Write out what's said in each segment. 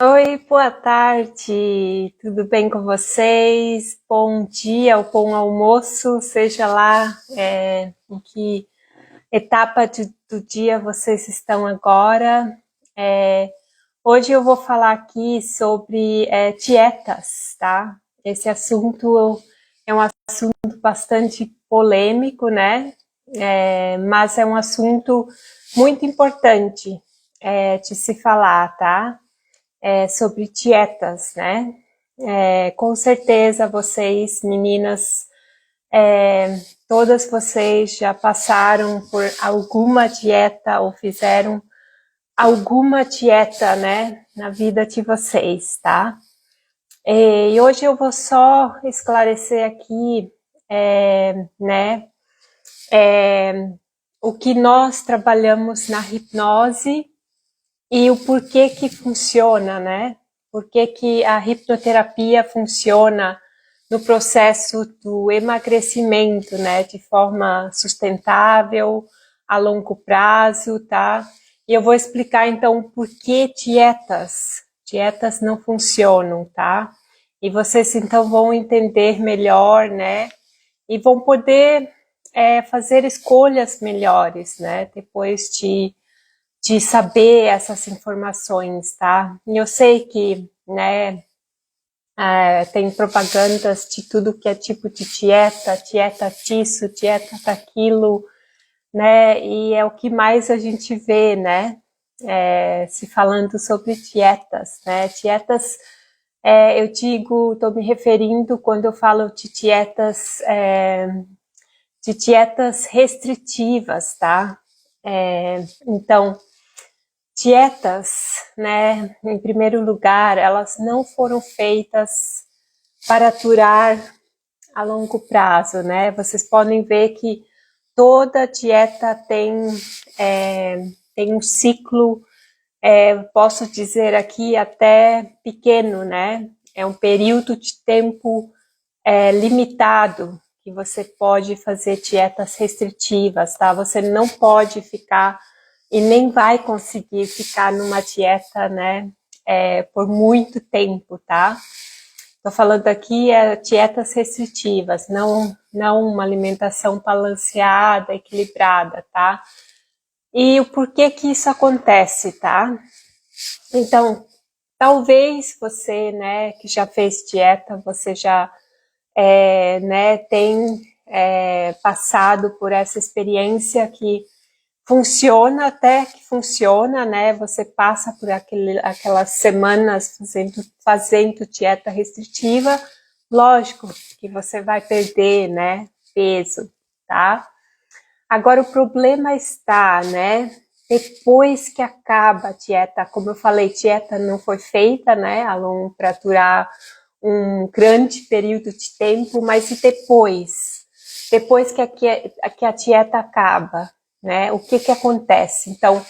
Oi, boa tarde, tudo bem com vocês? Bom dia ou bom almoço, seja lá em que etapa do dia vocês estão agora. É, Hoje eu vou falar aqui sobre dietas, tá? Esse assunto é um assunto bastante polêmico, né? Mas é um assunto muito importante de se falar, tá? Sobre dietas, né? Com certeza vocês, meninas, todas vocês já passaram por alguma dieta ou fizeram alguma dieta, né, na vida de vocês, tá? E hoje eu vou só esclarecer aqui, né, o que nós trabalhamos na hipnose e o porquê que funciona, né? Por que a hipnoterapia funciona no processo do emagrecimento, né? De forma sustentável, a longo prazo, tá? E eu vou explicar então por que dietas não funcionam, tá? E vocês então vão entender melhor, né? E vão poder fazer escolhas melhores, né? Depois de saber essas informações, tá? E eu sei que, né, tem propagandas de tudo que é tipo de dieta disso, dieta daquilo, né? E é o que mais a gente vê, né? Se falando sobre dietas, né? Dietas, eu digo, estou me referindo quando eu falo de dietas restritivas, tá? Então, dietas, né, em primeiro lugar, elas não foram feitas para durar a longo prazo, né? Vocês podem ver que toda dieta tem um ciclo, posso dizer aqui até pequeno, né? É um período de tempo limitado que você pode fazer dietas restritivas, tá? Você não pode ficar e nem vai conseguir ficar numa dieta, né, por muito tempo, tá? Tô falando aqui dietas restritivas, não uma alimentação balanceada, equilibrada, tá? E o porquê que isso acontece, tá? Então, talvez você, né, que já fez dieta, você já né, tem passado por essa experiência que funciona até que funciona, né? Você passa por aquelas semanas fazendo dieta restritiva, lógico que você vai perder, né, peso, tá? Agora o problema está, né, depois que acaba a dieta, como eu falei, dieta não foi feita, né, para durar um grande período de tempo, mas e depois? Depois que a dieta acaba, né, o que acontece? Então,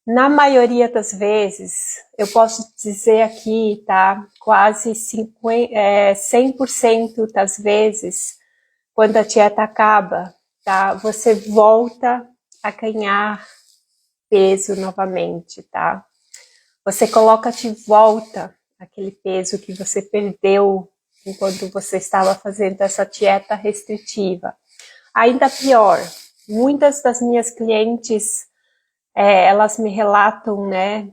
na maioria das vezes, eu posso dizer aqui, tá, quase 100% das vezes, quando a dieta acaba, tá, você volta a ganhar peso novamente, tá? Você coloca de volta aquele peso que você perdeu enquanto você estava fazendo essa dieta restritiva. Ainda pior, muitas das minhas clientes, elas me relatam, né,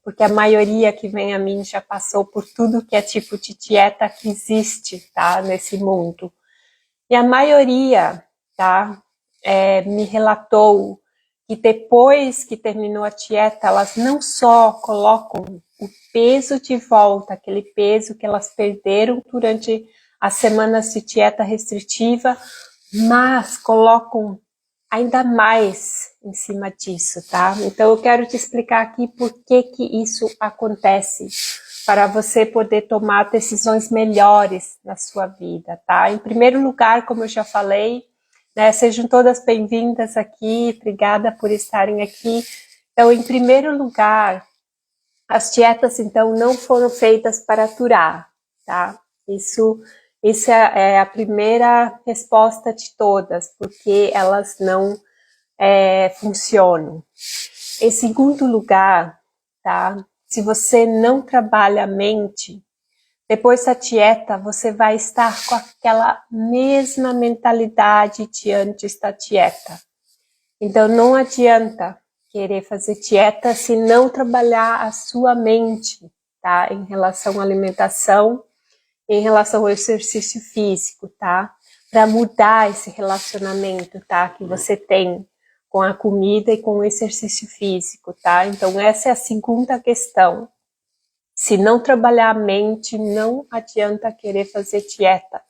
porque a maioria que vem a mim já passou por tudo que é tipo de dieta que existe, tá, nesse mundo. E a maioria, tá, me relatou que depois que terminou a dieta, elas não só colocam o peso de volta, aquele peso que elas perderam durante as semanas de dieta restritiva, mas colocam ainda mais em cima disso, tá? Então eu quero te explicar aqui por que isso acontece, para você poder tomar decisões melhores na sua vida, tá? Em primeiro lugar, como eu já falei, né, sejam todas bem-vindas aqui, obrigada por estarem aqui. Então, em primeiro lugar, as dietas, então, não foram feitas para durar, tá? Isso é a primeira resposta de todas, porque elas não funcionam. Em segundo lugar, tá? se você não trabalha a mente, depois da dieta você vai estar com aquela mesma mentalidade de antes da dieta. Então não adianta querer fazer dieta se não trabalhar a sua mente, tá? Em relação à alimentação, em relação ao exercício físico, tá? Para mudar esse relacionamento, tá? Que você tem com a comida e com o exercício físico, tá? Então essa é a segunda questão. Se não trabalhar a mente, não adianta querer fazer dieta.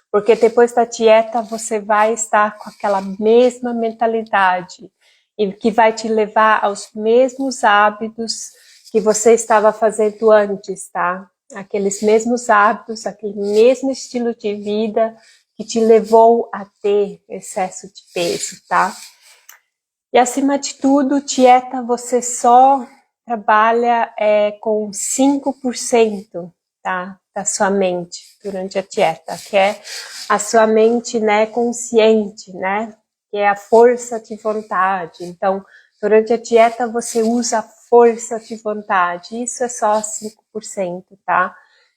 Porque depois da dieta você vai estar com aquela mesma mentalidade e que vai te levar aos mesmos hábitos que você estava fazendo antes, tá? Aqueles mesmos hábitos, aquele mesmo estilo de vida que te levou a ter excesso de peso, tá? E acima de tudo, dieta você só trabalha com 5%, tá, da sua mente durante a dieta, que é a sua mente, né, consciente, né, que é a força de vontade. Então, durante a dieta você usa a força de vontade, isso é só 5%, tá?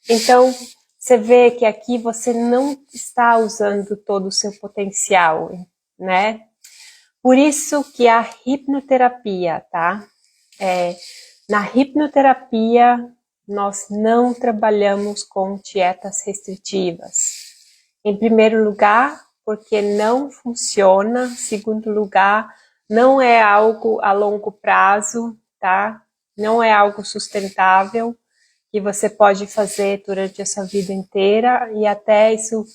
Então, você vê que aqui você não está usando todo o seu potencial, né? Por isso que a hipnoterapia, tá? Na hipnoterapia, nós não trabalhamos com dietas restritivas. Em primeiro lugar, porque não funciona. Segundo lugar, não é algo a longo prazo, tá? Não é algo sustentável que você pode fazer durante a sua vida inteira e até isso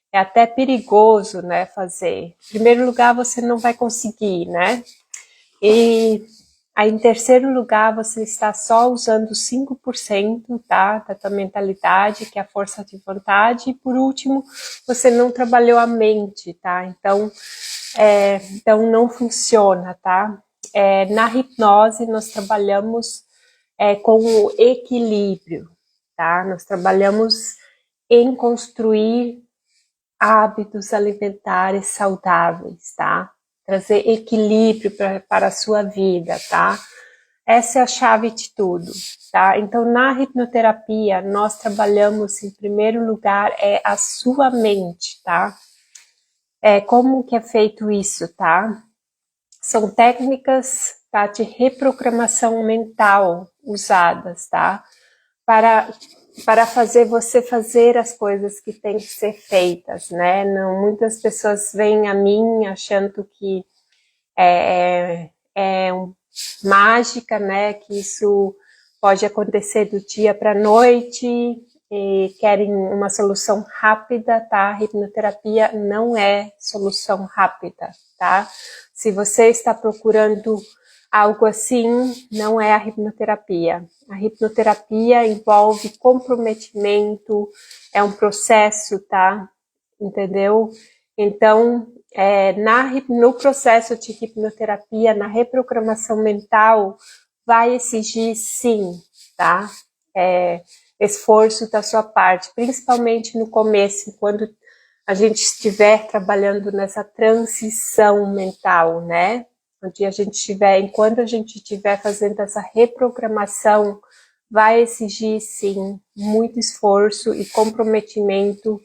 é até perigoso, né, fazer. Em primeiro lugar, você não vai conseguir, né? E aí, em terceiro lugar, você está só usando 5%, tá, da tua mentalidade, que é a força de vontade. E por último, você não trabalhou a mente, tá? Então não funciona, tá? Na hipnose, nós trabalhamos com o equilíbrio, tá? Nós trabalhamos em construir hábitos alimentares saudáveis, tá? Trazer equilíbrio para a sua vida, tá? Essa é a chave de tudo, tá? Então, na hipnoterapia, nós trabalhamos, em primeiro lugar, a sua mente, tá? Como que é feito isso, tá? São técnicas, tá, de reprogramação mental usadas, tá? Para fazer você fazer as coisas que têm que ser feitas, né? Não, muitas pessoas vêm a mim achando que mágica, né? Que isso pode acontecer do dia para a noite e querem uma solução rápida, tá? A hipnoterapia não é solução rápida, tá? Se você está procurando algo assim, não é a hipnoterapia. A hipnoterapia envolve comprometimento, é um processo, tá? Entendeu? Então, no processo de hipnoterapia, na reprogramação mental, vai exigir sim, tá? Esforço da sua parte, principalmente no começo, quando a gente estiver trabalhando nessa transição mental, né? Enquanto a gente estiver fazendo essa reprogramação, vai exigir sim muito esforço e comprometimento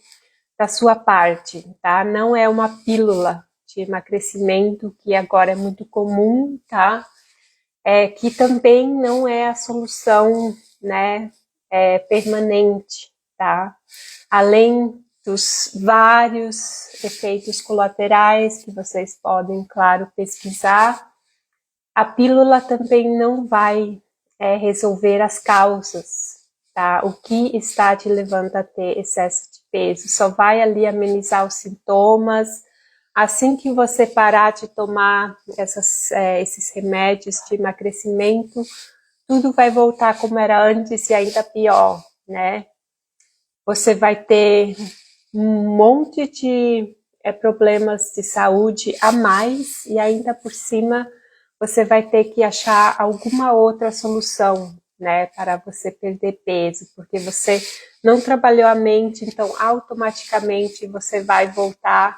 da sua parte, tá? Não é uma pílula de emagrecimento que agora é muito comum, tá? Que também não é a solução, né, permanente, tá? Além dos vários efeitos colaterais que vocês podem, claro, pesquisar, a pílula também não vai resolver as causas, tá? O que está te levando a ter excesso de peso, só vai ali amenizar os sintomas. Assim que você parar de tomar esses remédios de emagrecimento, tudo vai voltar como era antes e ainda pior, né? Você vai ter um monte de problemas de saúde a mais e ainda por cima você vai ter que achar alguma outra solução, né, para você perder peso, porque você não trabalhou a mente, então automaticamente você vai voltar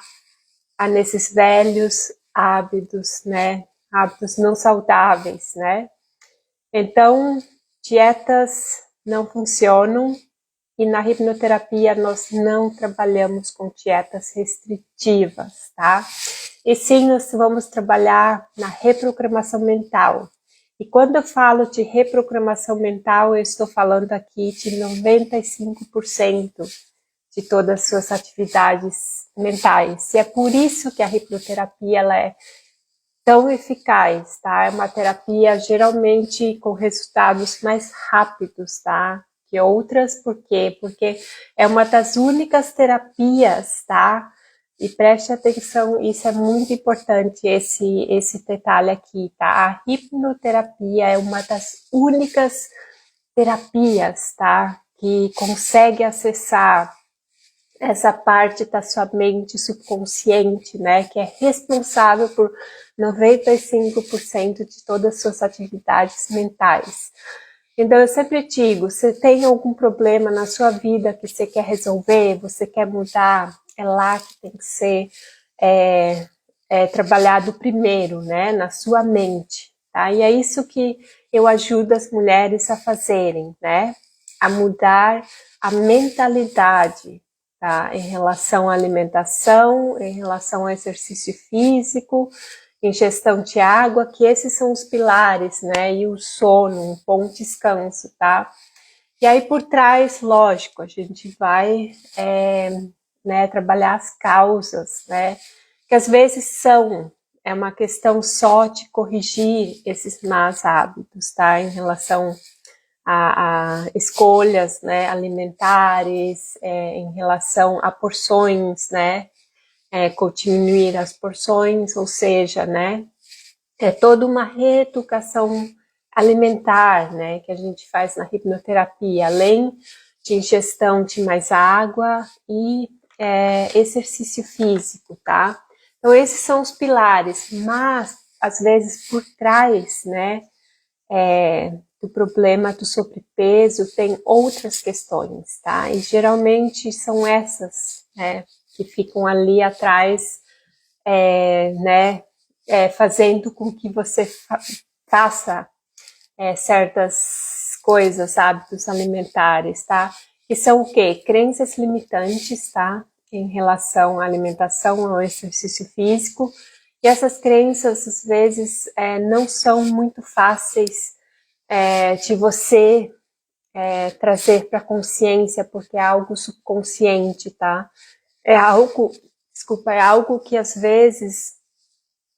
a nesses velhos hábitos, né, hábitos não saudáveis, né. Então, dietas não funcionam e na hipnoterapia nós não trabalhamos com dietas restritivas, tá? E sim, nós vamos trabalhar na reprogramação mental. E quando eu falo de reprogramação mental, eu estou falando aqui de 95% de todas as suas atividades mentais. E é por isso que a hipnoterapia ela é tão eficaz, tá? É uma terapia geralmente com resultados mais rápidos, tá? Que outras, por quê? Porque é uma das únicas terapias, tá? E preste atenção, isso é muito importante, esse detalhe aqui, tá? A hipnoterapia é uma das únicas terapias, tá? Que consegue acessar essa parte da sua mente subconsciente, né, que é responsável por 95% de todas as suas atividades mentais. Então, eu sempre digo, se tem algum problema na sua vida que você quer resolver, você quer mudar, é lá que tem que ser trabalhado primeiro, né, na sua mente, tá? E é isso que eu ajudo as mulheres a fazerem, né, a mudar a mentalidade, tá? Em relação à alimentação, em relação ao exercício físico, ingestão de água, que esses são os pilares, né? E o sono, um bom descanso, tá? E aí por trás, lógico, a gente vai né, trabalhar as causas, né? Que às vezes é uma questão só de corrigir esses maus hábitos, tá? Em relação a escolhas, né, alimentares, em relação a porções, né, diminuir as porções, ou seja, né, é toda uma reeducação alimentar, né, que a gente faz na hipnoterapia, além de ingestão de mais água e exercício físico, tá? Então esses são os pilares, mas às vezes por trás, né, do problema do sobrepeso tem outras questões, tá? E geralmente são essas, né, que ficam ali atrás, né, fazendo com que você faça certas coisas, hábitos alimentares, tá? Que são o quê? Crenças limitantes, tá? Em relação à alimentação, ao exercício físico. E essas crenças, às vezes, não são muito fáceis de você trazer para a consciência, porque é algo subconsciente, tá? É algo, desculpa, é algo que às vezes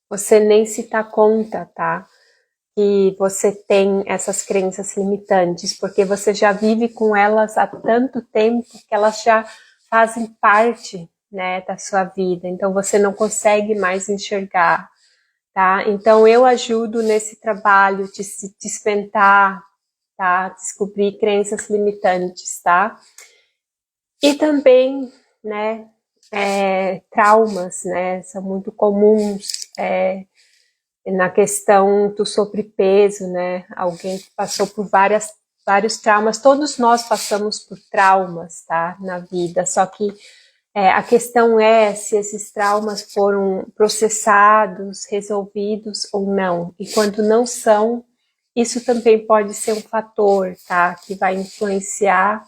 você nem se dá conta, tá? Que você tem essas crenças limitantes, porque você já vive com elas há tanto tempo que elas já fazem parte, né, da sua vida, então você não consegue mais enxergar, tá? Então eu ajudo nesse trabalho de se despertar, tá? Descobrir crenças limitantes, tá? E também, né, traumas, né, são muito comuns na questão do sobrepeso, né, alguém que passou por vários traumas, todos nós passamos por traumas, tá, na vida, só que a questão é se esses traumas foram processados, resolvidos ou não, e quando não são, isso também pode ser um fator, tá, que vai influenciar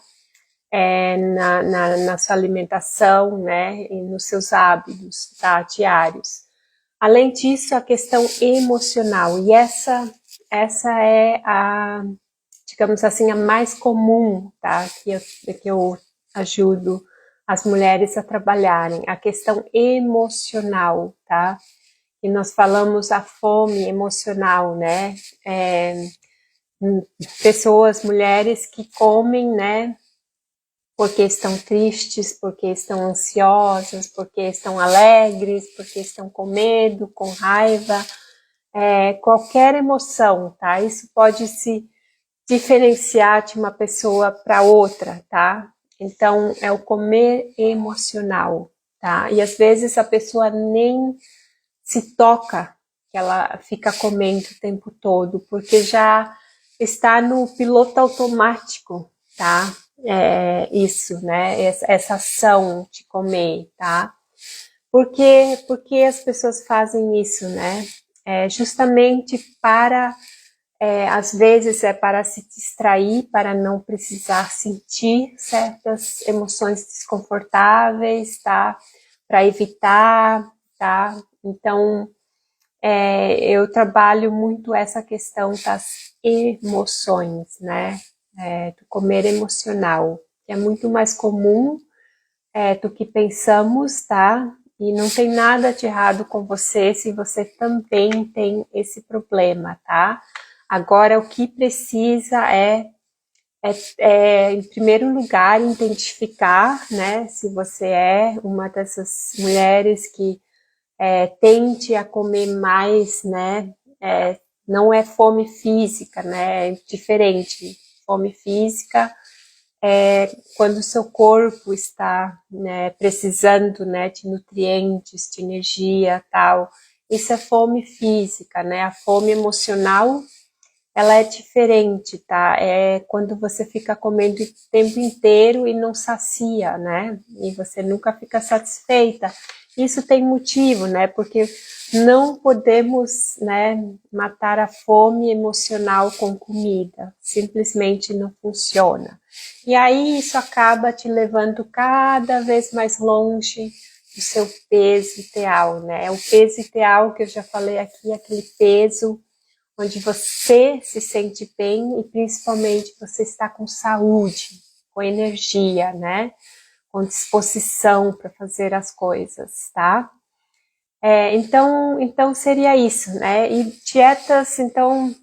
na sua alimentação, né, e nos seus hábitos, tá, diários. Além disso, a questão emocional, e essa é a, digamos assim, a mais comum, tá, que eu ajudo as mulheres a trabalharem, a questão emocional, tá, e nós falamos a fome emocional, né, pessoas, mulheres que comem, né, porque estão tristes, porque estão ansiosas, porque estão alegres, porque estão com medo, com raiva, qualquer emoção, tá? Isso pode se diferenciar de uma pessoa para outra, tá? Então, é o comer emocional, tá? E às vezes a pessoa nem se toca que ela fica comendo o tempo todo, porque já está no piloto automático, tá? Isso, né? Essa ação de comer, tá? Porque as pessoas fazem isso, né? Justamente para Às vezes é para se distrair, para não precisar sentir certas emoções desconfortáveis, tá? Para evitar, tá? Então, eu trabalho muito essa questão das emoções, né? Do comer emocional, que é muito mais comum do que pensamos, tá? E não tem nada de errado com você se você também tem esse problema, tá? Agora, o que precisa em primeiro lugar, identificar, né, se você é uma dessas mulheres que tende a comer mais, né, não é fome física, né, é diferente. Fome física quando o seu corpo está, né, precisando, né, de nutrientes, de energia, tal. Isso é fome física, né? A fome emocional, ela é diferente, tá? É quando você fica comendo o tempo inteiro e não sacia, né? E você nunca fica satisfeita. Isso tem motivo, né? Porque não podemos, né, matar a fome emocional com comida. Simplesmente não funciona. E aí isso acaba te levando cada vez mais longe do seu peso ideal, né? O peso ideal que eu já falei aqui, aquele peso onde você se sente bem e principalmente você está com saúde, com energia, né? Com disposição para fazer as coisas, tá? Então seria isso, né? E dietas, então,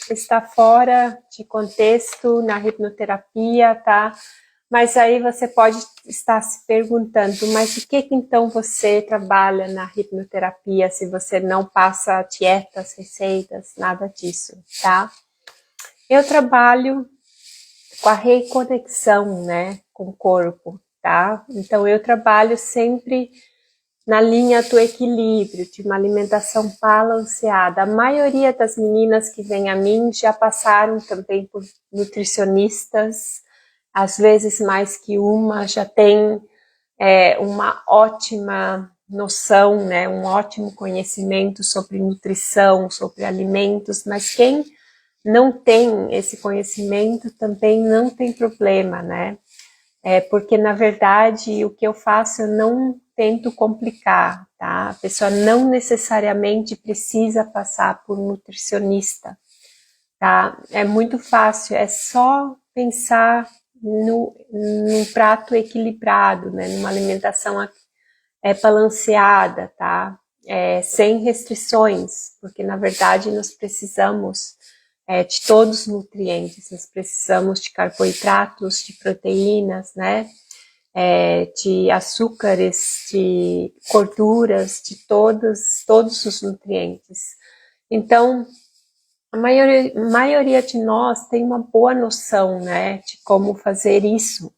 está fora de contexto na hipnoterapia, tá? Mas aí você pode estar se perguntando, mas o que então você trabalha na hipnoterapia se você não passa dietas, receitas, nada disso, tá? Eu trabalho com a reconexão, né, com o corpo, tá? Então eu trabalho sempre na linha do equilíbrio, de uma alimentação balanceada. A maioria das meninas que vêm a mim já passaram também por nutricionistas, às vezes mais que uma, já tem uma ótima noção, né, um ótimo conhecimento sobre nutrição, sobre alimentos, mas quem não tem esse conhecimento também não tem problema, né? Porque, na verdade, o que eu faço, eu não tento complicar, tá? A pessoa não necessariamente precisa passar por um nutricionista, tá? É muito fácil, é só pensar num prato equilibrado, né? Numa alimentação balanceada, tá? Sem restrições, porque, na verdade, nós precisamos de todos os nutrientes, nós precisamos de carboidratos, de proteínas, né? De açúcares, de gorduras, de todos os nutrientes. Então, a maioria de nós tem uma boa noção, né, de como fazer isso,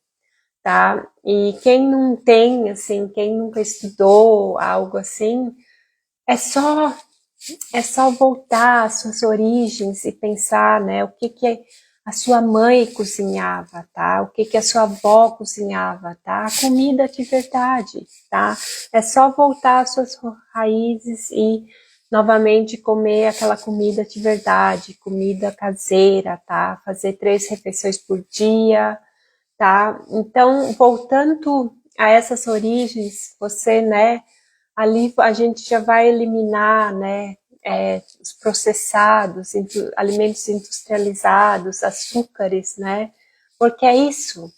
tá? E quem não tem, assim, quem nunca estudou algo assim, é só é só voltar às suas origens e pensar, né, o que a sua mãe cozinhava, tá? O que a sua avó cozinhava, tá? A comida de verdade, tá? É só voltar às suas raízes e novamente comer aquela comida de verdade, comida caseira, tá? Fazer 3 refeições por dia, tá? Então, voltando a essas origens, você, né, ali a gente já vai eliminar, né, os processados, alimentos industrializados, açúcares, né, porque é isso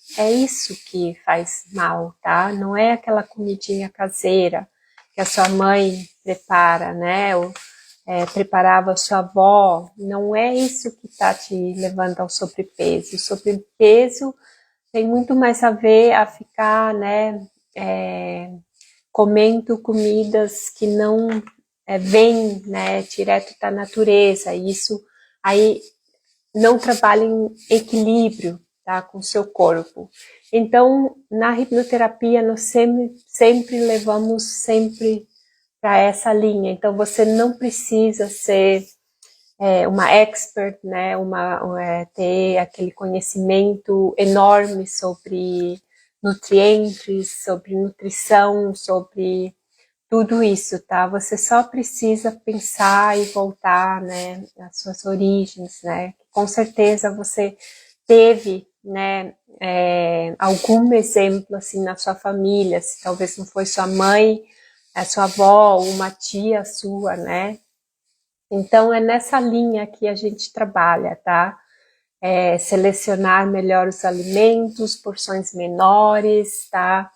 que faz mal, tá? Não é aquela comidinha caseira que a sua mãe prepara, né, ou preparava a sua avó, não é isso que está te levando ao sobrepeso. O sobrepeso tem muito mais a ver a ficar, né, comendo comidas que não vêm, né, direto da natureza. Isso aí não trabalha em equilíbrio, tá, com o seu corpo. Então, na hipnoterapia, nós sempre levamos sempre para essa linha. Então, você não precisa ser uma expert, né, ter aquele conhecimento enorme sobre nutrientes, sobre nutrição, sobre tudo isso, tá? Você só precisa pensar e voltar, né, às suas origens, né? Com certeza você teve, né, algum exemplo, assim, na sua família, se talvez não foi sua mãe, a sua avó, uma tia sua, né? Então, é nessa linha que a gente trabalha, tá? Selecionar melhor os alimentos, porções menores, tá?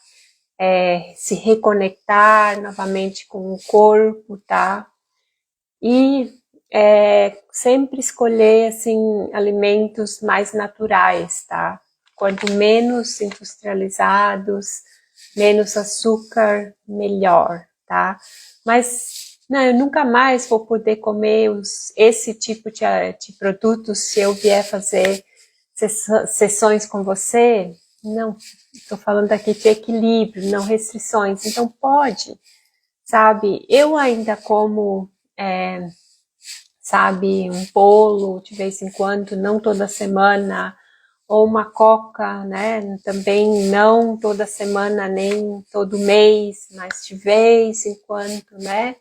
Se reconectar novamente com o corpo, tá? E sempre escolher, assim, alimentos mais naturais, tá? Quanto menos industrializados, menos açúcar, melhor, tá? Mas não, eu nunca mais vou poder comer esse tipo de produtos se eu vier fazer sessões com você. Não, estou falando aqui de equilíbrio, não restrições. Então pode, sabe? Eu ainda como, sabe, um bolo de vez em quando, não toda semana, ou uma coca, né? Também não toda semana, nem todo mês, mas de vez em quando, né?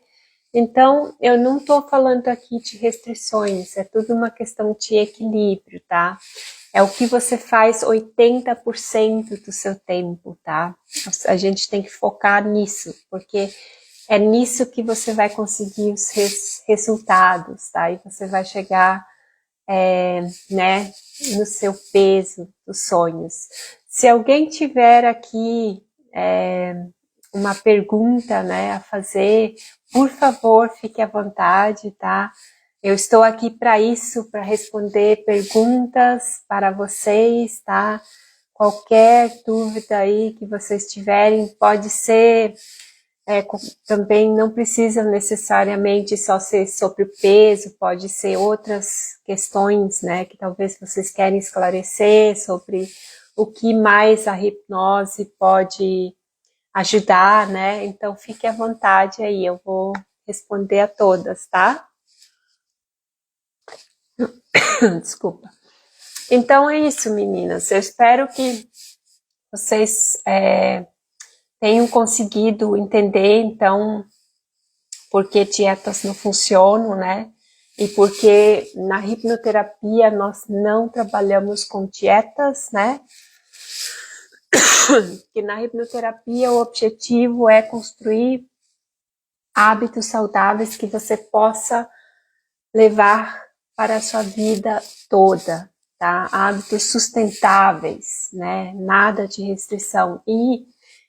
Então, eu não estou falando aqui de restrições, é tudo uma questão de equilíbrio, tá? É o que você faz 80% do seu tempo, tá? A gente tem que focar nisso, porque é nisso que você vai conseguir os resultados, tá? E você vai chegar, né, no seu peso dos sonhos. Se alguém tiver aqui uma pergunta, né, a fazer, por favor, fique à vontade, tá? Eu estou aqui para isso, para responder perguntas para vocês, tá? Qualquer dúvida aí que vocês tiverem, pode ser, também não precisa necessariamente só ser sobre o peso, pode ser outras questões, né, que talvez vocês querem esclarecer sobre o que mais a hipnose pode ajudar, né? Então fique à vontade aí, eu vou responder a todas, tá? Desculpa. Então é isso, meninas. Eu espero que vocês tenham conseguido entender, então, por que dietas não funcionam, né? E porque na hipnoterapia nós não trabalhamos com dietas, né? Que na hipnoterapia o objetivo é construir hábitos saudáveis que você possa levar para a sua vida toda, tá? Hábitos sustentáveis, né? Nada de restrição. E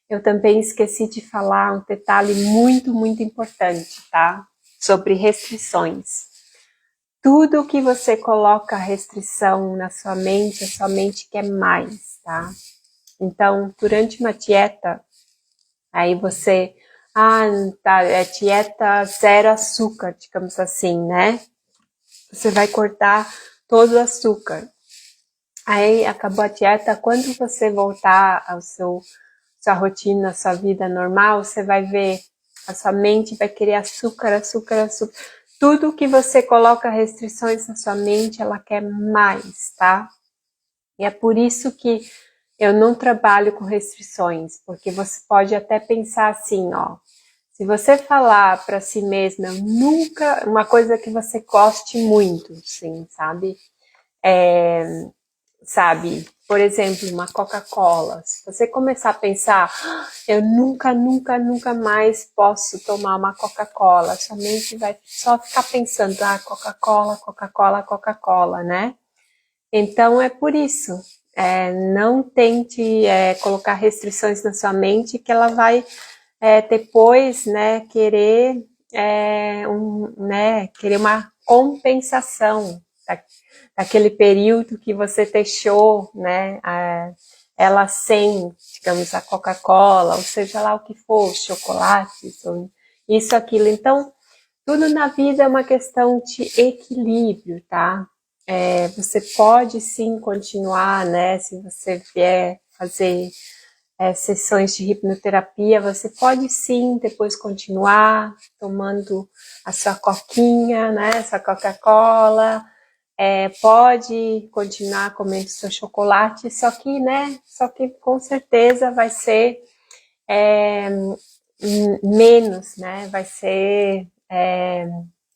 eu também esqueci de falar um detalhe muito, muito importante, tá? Sobre restrições. Tudo que você coloca restrição na sua mente, a sua mente quer mais, tá? Então, durante uma dieta, aí você, tá, é dieta zero açúcar, digamos assim, né? Você vai cortar todo o açúcar. Aí acabou a dieta, quando você voltar ao sua rotina, à sua vida normal, você vai ver, a sua mente vai querer açúcar, açúcar, açúcar. Tudo que você coloca restrições na sua mente, ela quer mais, tá? E é por isso que eu não trabalho com restrições, porque você pode até pensar assim, ó, se você falar para si mesma, nunca, uma coisa que você goste muito, sim, sabe? Sabe, por exemplo, uma Coca-Cola. Se você começar a pensar, eu nunca, nunca, nunca mais posso tomar uma Coca-Cola, sua mente vai só ficar pensando, Coca-Cola, Coca-Cola, Coca-Cola, né? Então é por isso, não tente colocar restrições na sua mente que ela vai depois, né, querer querer uma compensação daquele período que você deixou, né, ela sem, digamos, a Coca-Cola, ou seja lá o que for, chocolates, ou isso, aquilo. Então, tudo na vida é uma questão de equilíbrio, tá? Você pode sim continuar, né, se você vier fazer sessões de hipnoterapia, você pode sim depois continuar tomando a sua coquinha, né, sua Coca-Cola, pode continuar comendo seu chocolate, só que com certeza vai ser menos, né? Vai ser...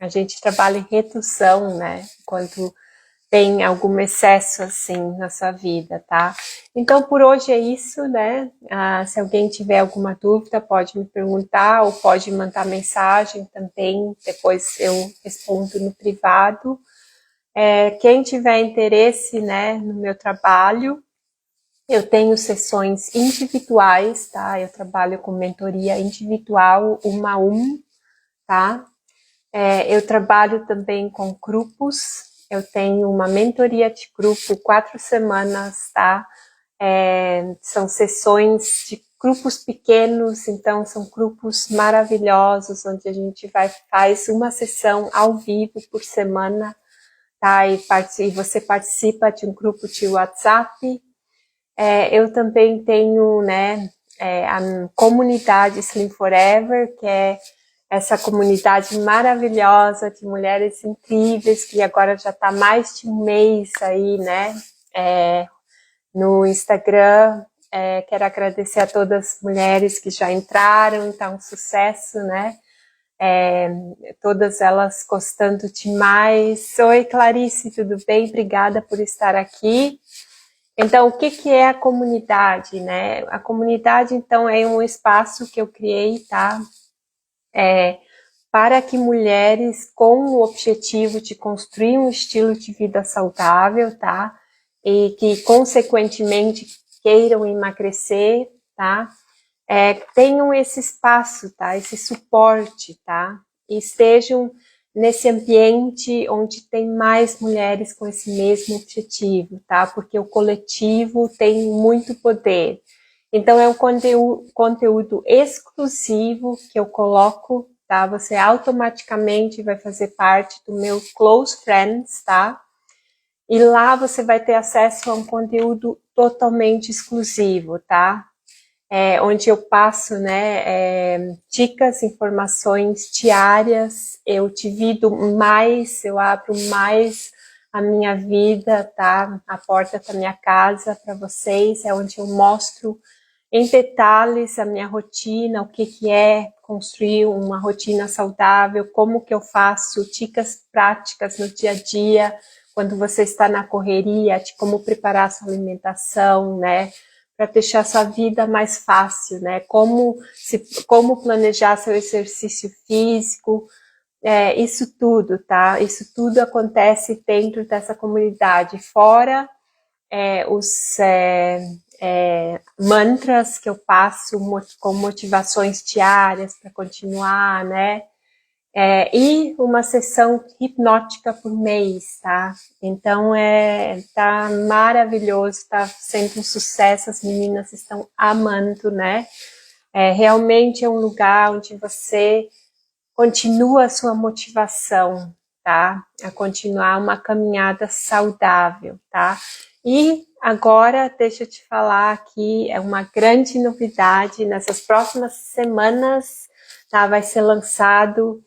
a gente trabalha em redução, né? Quando tem algum excesso, assim, na sua vida, tá? Então, por hoje é isso, né? Se alguém tiver alguma dúvida, pode me perguntar ou pode mandar mensagem também, depois eu respondo no privado. Quem tiver interesse, né, no meu trabalho, eu tenho sessões individuais, tá? Eu trabalho com mentoria individual, 1 a 1, tá? Eu trabalho também com grupos, eu tenho uma mentoria de grupo, 4 semanas, tá? São sessões de grupos pequenos, então são grupos maravilhosos, onde a gente faz uma sessão ao vivo por semana, tá? E você participa de um grupo de WhatsApp. Eu também tenho, né, a comunidade Slim Forever, que é essa comunidade maravilhosa de mulheres incríveis, que agora já está mais de um mês aí, né, no Instagram. Quero agradecer a todas as mulheres que já entraram, tá um sucesso, né, todas elas gostando demais. Oi, Clarice, tudo bem? Obrigada por estar aqui. Então, o que é a comunidade, né? A comunidade, então, é um espaço que eu criei, tá? Para que mulheres com o objetivo de construir um estilo de vida saudável, tá? E que, consequentemente, queiram emagrecer, tá? Tenham esse espaço, tá? Esse suporte, tá? E estejam nesse ambiente onde tem mais mulheres com esse mesmo objetivo, tá? Porque o coletivo tem muito poder. Então, é um conteúdo exclusivo que eu coloco, tá? Você automaticamente vai fazer parte do meu Close Friends, tá? E lá você vai ter acesso a um conteúdo totalmente exclusivo, tá? Onde eu passo, né, dicas, informações diárias, eu divido mais, eu abro mais a minha vida, tá? A porta da minha casa para vocês, é onde eu mostro em detalhes a minha rotina, o que é construir uma rotina saudável, como que eu faço, dicas práticas no dia a dia, quando você está na correria, de como preparar sua alimentação, né? Para deixar sua vida mais fácil, né? Como planejar seu exercício físico, isso tudo, tá? Isso tudo acontece dentro dessa comunidade. Fora os mantras que eu passo com motivações diárias para continuar, né? E uma sessão hipnótica por mês, tá? Então, tá maravilhoso, tá sendo um sucesso, as meninas estão amando, né? Realmente é um lugar onde você continua a sua motivação, tá? A continuar uma caminhada saudável, tá? E agora, deixa eu te falar aqui, é uma grande novidade, nessas próximas semanas, tá? Vai ser lançado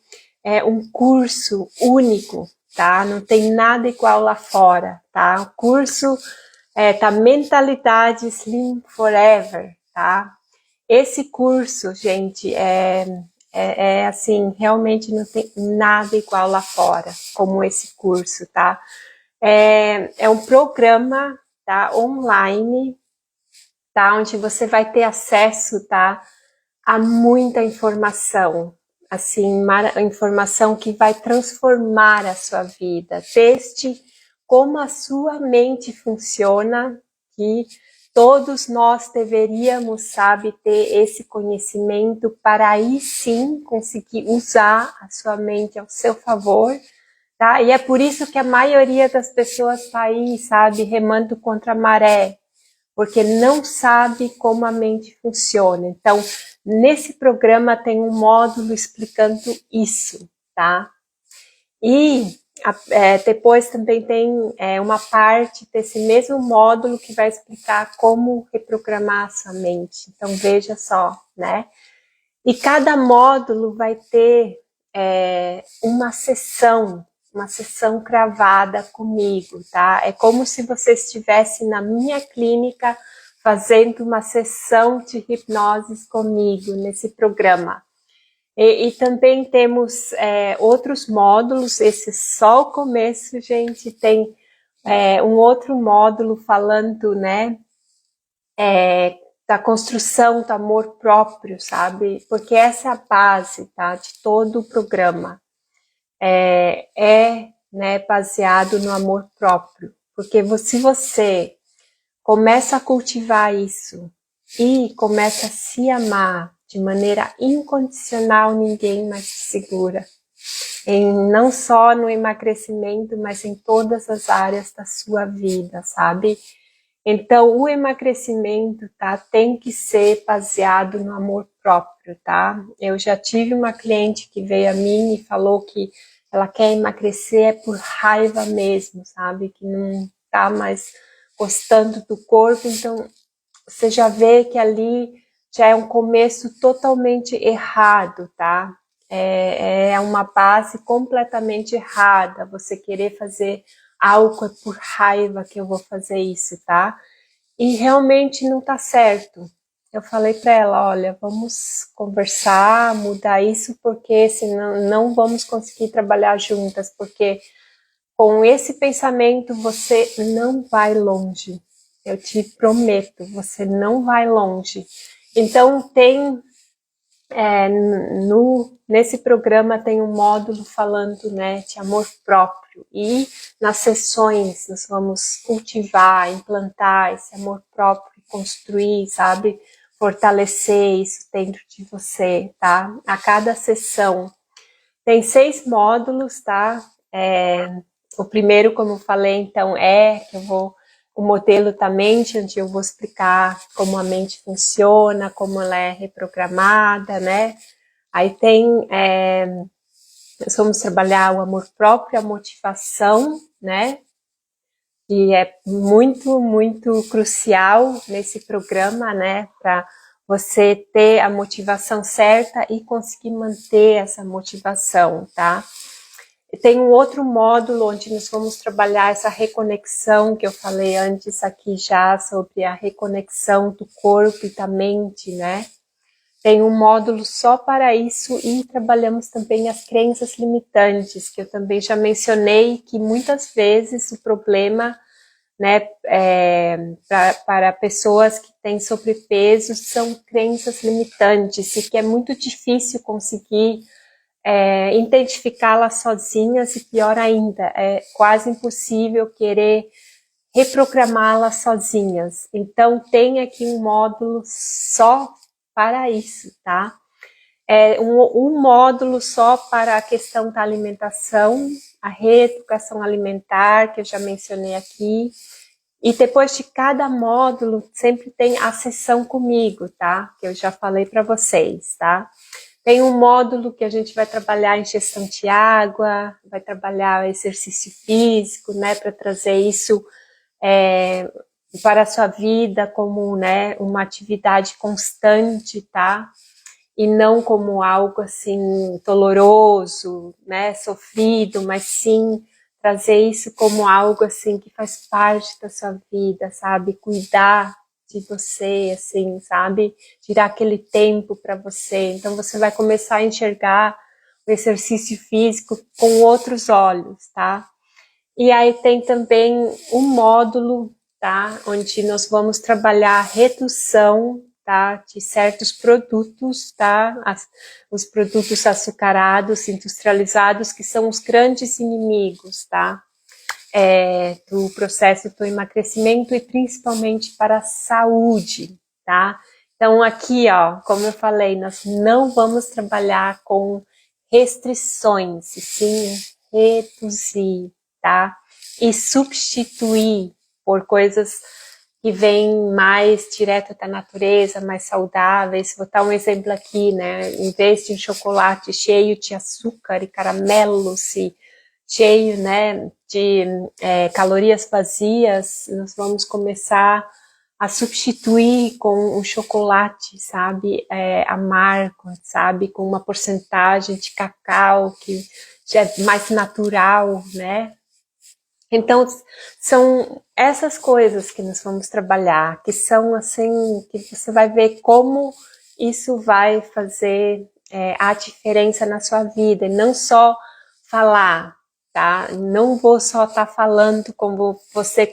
um curso único, tá? Não tem nada igual lá fora, tá? O curso tá Mentalidade Slim Forever, tá? Esse curso, gente, assim, realmente não tem nada igual lá fora, como esse curso, tá? É um programa, tá, online, tá, onde você vai ter acesso, tá, a muita informação, assim, informação que vai transformar a sua vida, desde como a sua mente funciona, que todos nós deveríamos, sabe, ter esse conhecimento para aí sim conseguir usar a sua mente ao seu favor, tá? E é por isso que a maioria das pessoas está aí, sabe, remando contra a maré, porque não sabe como a mente funciona. Então, nesse programa tem um módulo explicando isso, tá? E depois também tem uma parte desse mesmo módulo que vai explicar como reprogramar a sua mente. Então, veja só, né? E cada módulo vai ter uma sessão cravada comigo, tá? É como se você estivesse na minha clínica fazendo uma sessão de hipnose comigo nesse programa. E também temos outros módulos, esse é só o começo, gente, tem um outro módulo falando, né, da construção do amor próprio, sabe? Porque essa é a base, tá, de todo o programa. Né, baseado no amor próprio. Porque se você começa a cultivar isso e começa a se amar de maneira incondicional, ninguém mais te segura. Não só no emagrecimento, mas em todas as áreas da sua vida, sabe? Então, o emagrecimento, tá, tem que ser baseado no amor próprio, tá? Eu já tive uma cliente que veio a mim e falou que ela quer emagrecer por raiva mesmo, sabe? Que não tá mais gostando do corpo, então você já vê que ali já é um começo totalmente errado, tá? É uma base completamente errada, você querer fazer algo por raiva que eu vou fazer isso, tá? E realmente não tá certo. Eu falei para ela, olha, vamos conversar, mudar isso, porque senão não vamos conseguir trabalhar juntas, porque com esse pensamento você não vai longe. Eu te prometo, você não vai longe. Então tem nesse programa tem um módulo falando, né, de amor próprio, e nas sessões nós vamos cultivar, implantar esse amor próprio, construir, sabe, fortalecer isso dentro de você, tá? A cada sessão tem 6 módulos, tá? O primeiro, como eu falei, então, que eu vou o modelo da mente, onde eu vou explicar como a mente funciona, como ela é reprogramada, né? Aí tem, nós vamos trabalhar o amor próprio, a motivação, né? E é muito, muito crucial nesse programa, né? Para você ter a motivação certa e conseguir manter essa motivação, tá? Tem um outro módulo onde nós vamos trabalhar essa reconexão que eu falei antes aqui já, sobre a reconexão do corpo e da mente, né? Tem um módulo só para isso e trabalhamos também as crenças limitantes, que eu também já mencionei, que muitas vezes o problema, né, para pessoas que têm sobrepeso são crenças limitantes e que é muito difícil conseguir identificá-las sozinhas e pior ainda, é quase impossível querer reprogramá-las sozinhas. Então tem aqui um módulo só para isso, tá? Um módulo só para a questão da alimentação, a reeducação alimentar, que eu já mencionei aqui. E depois de cada módulo, sempre tem a sessão comigo, tá? Que eu já falei para vocês, tá? Tem um módulo que a gente vai trabalhar em ingestão de água, vai trabalhar exercício físico, né? Para trazer isso para a sua vida como, né, uma atividade constante, tá? E não como algo assim doloroso, né, sofrido, mas sim trazer isso como algo assim que faz parte da sua vida, sabe? Cuidar de você, assim, sabe? Tirar aquele tempo para você. Então você vai começar a enxergar o exercício físico com outros olhos, tá? E aí tem também um módulo, tá? Onde nós vamos trabalhar a redução, tá? De certos produtos, tá? Os produtos açucarados, industrializados, que são os grandes inimigos, tá? Do processo do emagrecimento e principalmente para a saúde, tá? Então aqui, ó, como eu falei, nós não vamos trabalhar com restrições, e sim reduzir, tá? E substituir por coisas que vêm mais direto da natureza, mais saudáveis. Vou dar um exemplo aqui, né? Em vez de um chocolate cheio de açúcar e caramelos e cheio, né, de calorias vazias, nós vamos começar a substituir com um chocolate, sabe, amargo, sabe, com uma porcentagem de cacau que já é mais natural, né? Então, são essas coisas que nós vamos trabalhar, que são assim, que você vai ver como isso vai fazer a diferença na sua vida, e não só falar, tá? Não vou só estar falando como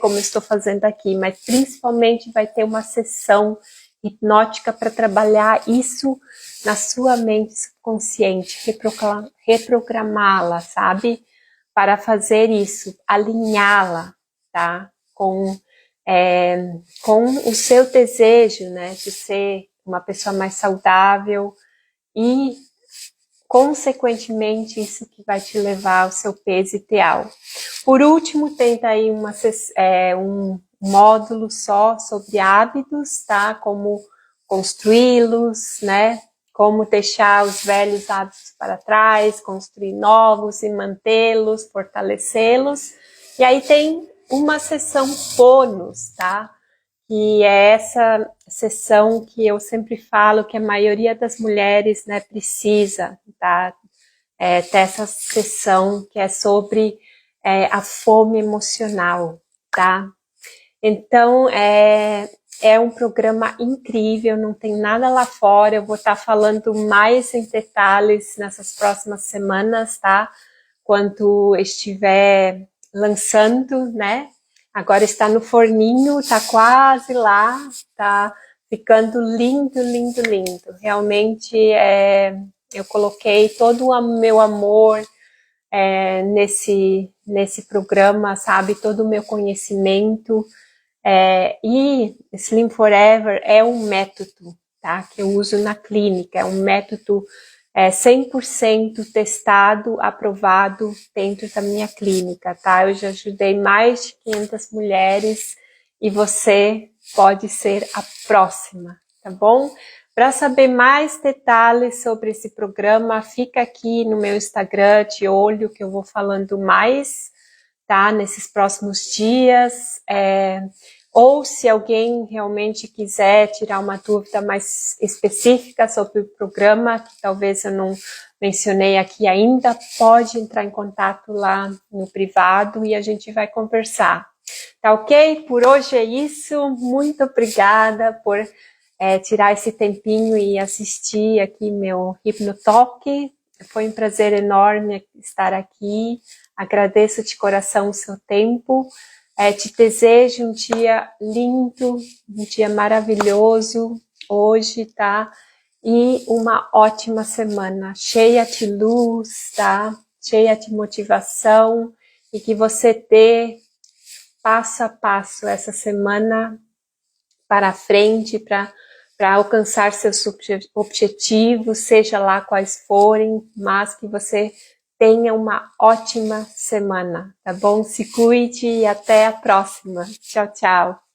como estou fazendo aqui, mas principalmente vai ter uma sessão hipnótica para trabalhar isso na sua mente subconsciente, reprogramá-la, sabe? Para fazer isso, alinhá-la, tá? Com o seu desejo, né? De ser uma pessoa mais saudável e, consequentemente, isso que vai te levar ao seu peso ideal. Por último, tenta aí um módulo só sobre hábitos, tá? Como construí-los, né? Como deixar os velhos hábitos para trás, construir novos e mantê-los, fortalecê-los. E aí tem uma sessão bônus, tá? Que é essa sessão que eu sempre falo que a maioria das mulheres, né, precisa, tá? Ter essa sessão que é sobre a fome emocional, tá? Então, é um programa incrível, não tem nada lá fora, eu vou estar falando mais em detalhes nessas próximas semanas, tá? Quando estiver lançando, né? Agora está no forninho, tá quase lá, tá ficando lindo, lindo, lindo. Realmente, eu coloquei todo o meu amor nesse programa, sabe? Todo o meu conhecimento. E Slim Forever é um método, tá? Que eu uso na clínica, é um método 100% testado, aprovado dentro da minha clínica, tá? Eu já ajudei mais de 500 mulheres e você pode ser a próxima, tá bom? Para saber mais detalhes sobre esse programa, fica aqui no meu Instagram de olho que eu vou falando mais, tá? Nesses próximos dias. Ou se alguém realmente quiser tirar uma dúvida mais específica sobre o programa, que talvez eu não mencionei aqui ainda, pode entrar em contato lá no privado e a gente vai conversar. Tá ok? Por hoje é isso. Muito obrigada por tirar esse tempinho e assistir aqui meu Hipnotalk. Foi um prazer enorme estar aqui. Agradeço de coração o seu tempo. Te desejo um dia lindo, um dia maravilhoso hoje, tá? E uma ótima semana, cheia de luz, tá? Cheia de motivação e que você dê passo a passo essa semana para frente, para alcançar seus objetivos, seja lá quais forem, mas que você tenha uma ótima semana, tá bom? Se cuide e até a próxima. Tchau, tchau.